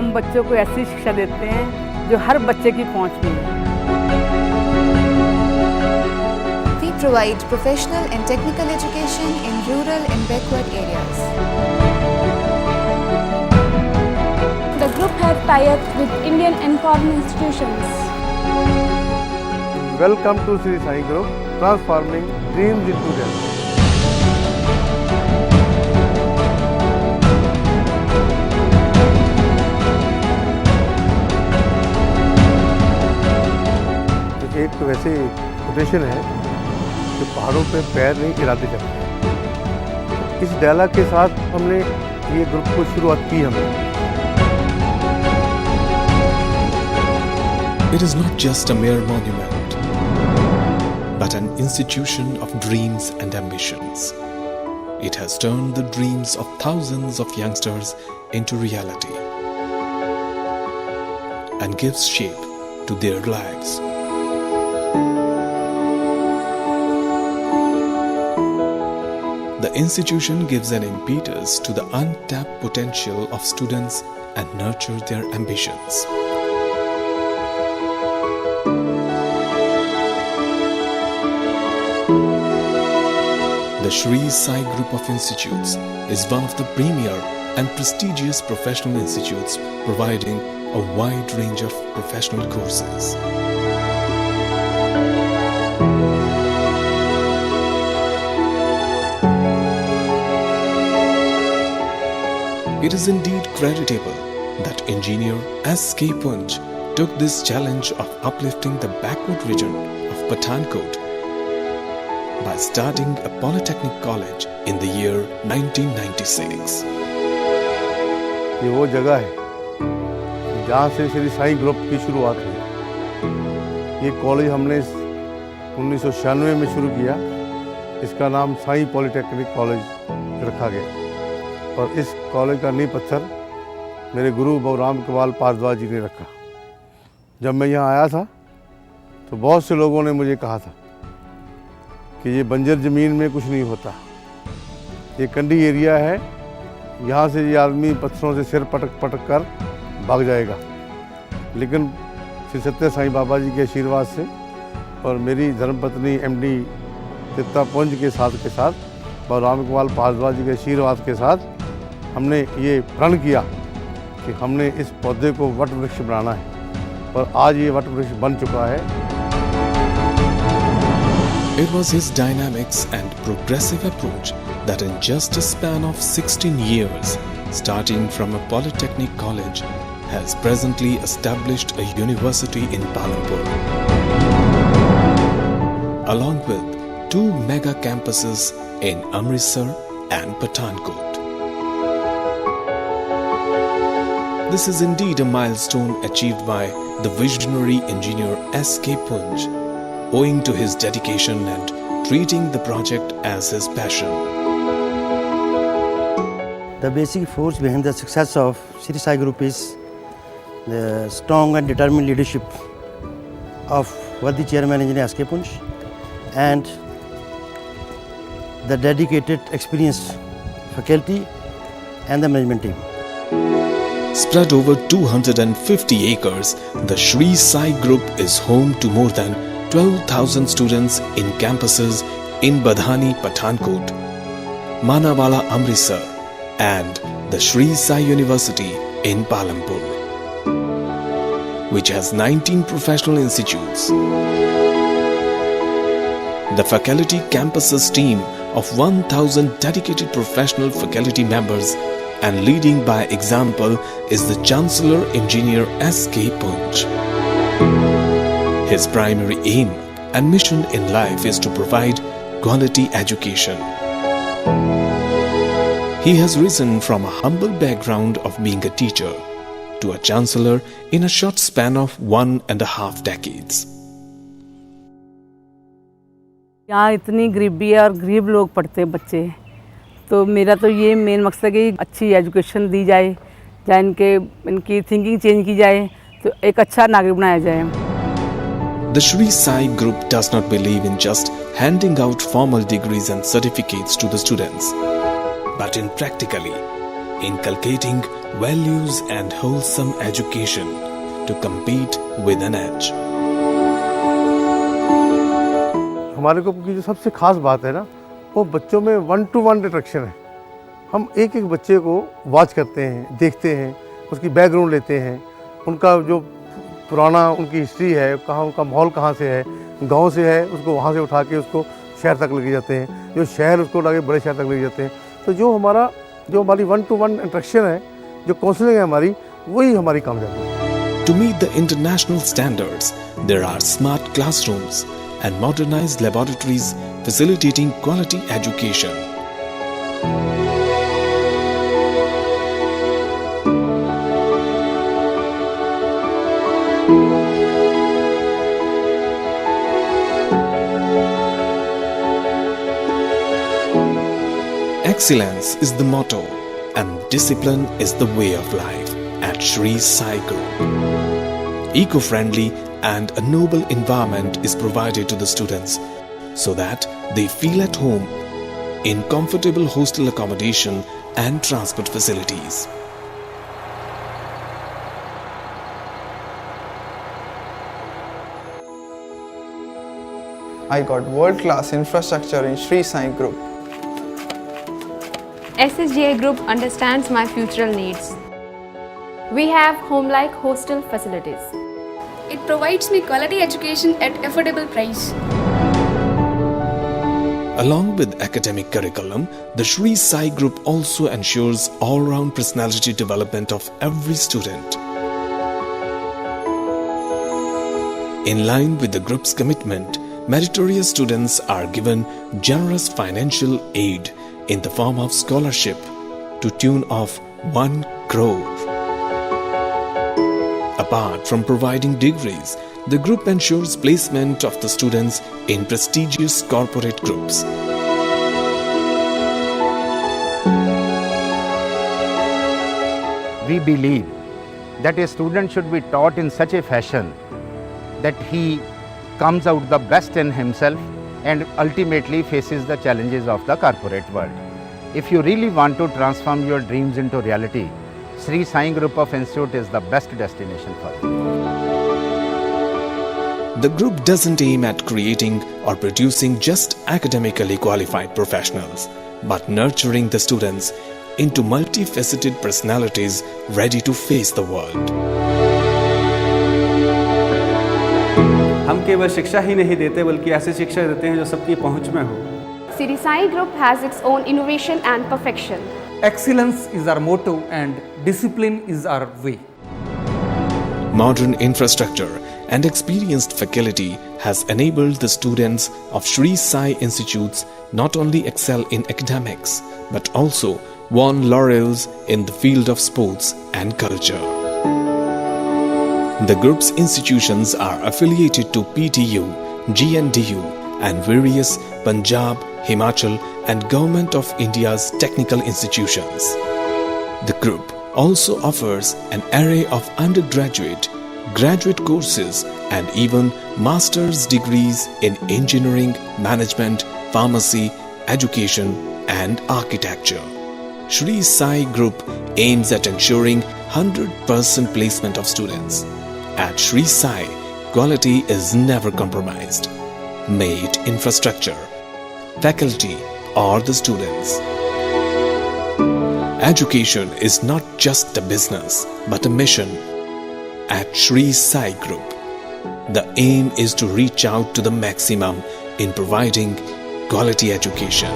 हम बच्चों को ऐसी शिक्षा देते हैं जो हर बच्चे की पहुंच में है। We provide professional and technical education in rural and backward areas. The group has tie-ups with Indian and foreign institutions. Welcome to Sri Sai Group, transforming dreams into reality. एक तो वैसे कोटेशन है कि पहाड़ों पे पैर नहीं इरादे चलते हैं। इस डायलॉग के साथ हमने ये ग्रुप को शुरुआत की हमने। It is not just a mere monument, but an institution of dreams and ambitions. It has turned the dreams of thousands of youngsters into reality and gives shape to their lives. The institution gives an impetus to the untapped potential of students and nurtures their ambitions. The Sri Sai Group of Institutes is one of the premier and prestigious professional institutes providing a wide range of professional courses. It is indeed creditable that engineer S.K. Punj took this challenge of uplifting the backward region of Pathankot by starting a polytechnic college in the year 1996. ये वो जगह है जहाँ से Shri Sai group की शुरुआत हुई। ये कॉलेज हमने 1996 में शुरू किया। इसका नाम साई पॉलीटेक्निक कॉलेज रखा गया और इस कॉलेज का नींव पत्थर मेरे गुरु बहुराम कमाल पारद्वाज जी ने रखा। जब मैं यहाँ आया था तो बहुत से लोगों ने मुझे कहा था कि ये बंजर ज़मीन में कुछ नहीं होता, ये कंडी एरिया है, यहाँ से ये आदमी पत्थरों से सिर पटक पटक कर भाग जाएगा। लेकिन श्री सत्य साईं बाबा जी के आशीर्वाद से और मेरी धर्मपत्नी एमडी तृप्ता पुंज के साथ बहुराम कमाल भारद्वाज जी के आशीर्वाद के साथ हमने ये प्रण किया कि हमने इस पौधे को वट वृक्ष बनाना है और आज ये वट वृक्ष बन चुका है। It was his dynamics and progressive approach that in just a span of 16 years, starting from a polytechnic college, has presently established a university in Palampur, along with 2 mega campuses in Amritsar and Pathankot. This is indeed a milestone achieved by the visionary engineer S.K. Punj, owing to his dedication and treating the project as his passion. The basic force behind the success of Sri Sai Group is the strong and determined leadership of worthy Chairman Engineer S.K. Punj and the dedicated, experienced faculty and the management team. Spread over 250 acres, the Sri Sai Group is home to more than 12,000 students in campuses in Badhani, Pathankot, Manawala, Amritsar, and the Sri Sai University in Palampur, which has 19 professional institutes. The faculty campuses team of 1,000 dedicated professional faculty members and leading by example is the Chancellor Engineer S.K. Punj. His primary aim and mission in life is to provide quality education. He has risen from a humble background of being a teacher to a chancellor in a short span of 1.5 decades. यहाँ इतनी गरीबी है और गरीब लोग पढ़ते हैं बच्चे, तो मेरा तो ये मेन मकसद है कि अच्छी एजुकेशन दी जाए, या इनकी थिंकिंग चेंज की जाए, तो एक अच्छा नागरिक बनाया जाए। The Sri Sai Group does not believe in just handing out formal degrees and certificates to the students, but in practically inculcating values and wholesome education to compete with an edge. हमारे group की जो सबसे खास बात है ना, वो बच्चों में 1-to-1 इंटरेक्शन है। हम एक एक बच्चे को वॉच करते हैं, देखते हैं, उसकी बैकग्राउंड लेते हैं, उनका जो पुराना उनकी हिस्ट्री है, कहाँ उनका माहौल कहाँ से है, गांव से है, उसको वहाँ से उठा के उसको शहर तक लेके जाते हैं, जो शहर उसको उठा के बड़े शहर तक लेके जाते हैं। तो जो हमारी 1-to-1 इंटरेक्शन है, जो काउंसलिंग है हमारी, वही हमारी कामयाबी है। To meet the international standards, there are smart classrooms and modernized laboratories facilitating quality education. Excellence is the motto and discipline is the way of life at Shri Sai Group. Eco-friendly and a noble environment is provided to the students so that they feel at home in comfortable hostel accommodation and transport facilities. I got world-class infrastructure in Shri Sai Group. SSGI Group understands my future needs. We have home-like hostel facilities. It provides me quality education at affordable price. Along with academic curriculum, the Shri Sai Group also ensures all-round personality development of every student. In line with the group's commitment, meritorious students are given generous financial aid in the form of scholarship to tune of 1 crore. Apart from providing degrees, the group ensures placement of the students in prestigious corporate groups. We believe that a student should be taught in such a fashion that he comes out the best in himself and ultimately faces the challenges of the corporate world. If you really want to transform your dreams into reality, Shri Sai Group of Institute is the best destination for you. The group doesn't aim at creating or producing just academically qualified professionals, but nurturing the students into multifaceted personalities ready to face the world. हम केवल शिक्षा ही नहीं देते बल्कि ऐसी शिक्षा देते हैं जो सबकी पहुंच में हो। Shri Sai Group has its own innovation and perfection. Excellence is our motto and discipline is our way. Modern infrastructure and experienced faculty has enabled the students of Shri Sai Institutes not only excel in academics but also won laurels in the field of sports and culture. The group's institutions are affiliated to PTU, GNDU and various Punjab, Himachal and Government of India's technical institutions. The group also offers an array of undergraduate, graduate courses and even master's degrees in engineering, management, pharmacy, education and architecture. Shri Sai Group aims at ensuring 100% placement of students. At Shri Sai, quality is never compromised. May it infrastructure, faculty or the students. Education is not just a business but a mission. At Shri Sai Group, the aim is to reach out to the maximum in providing quality education.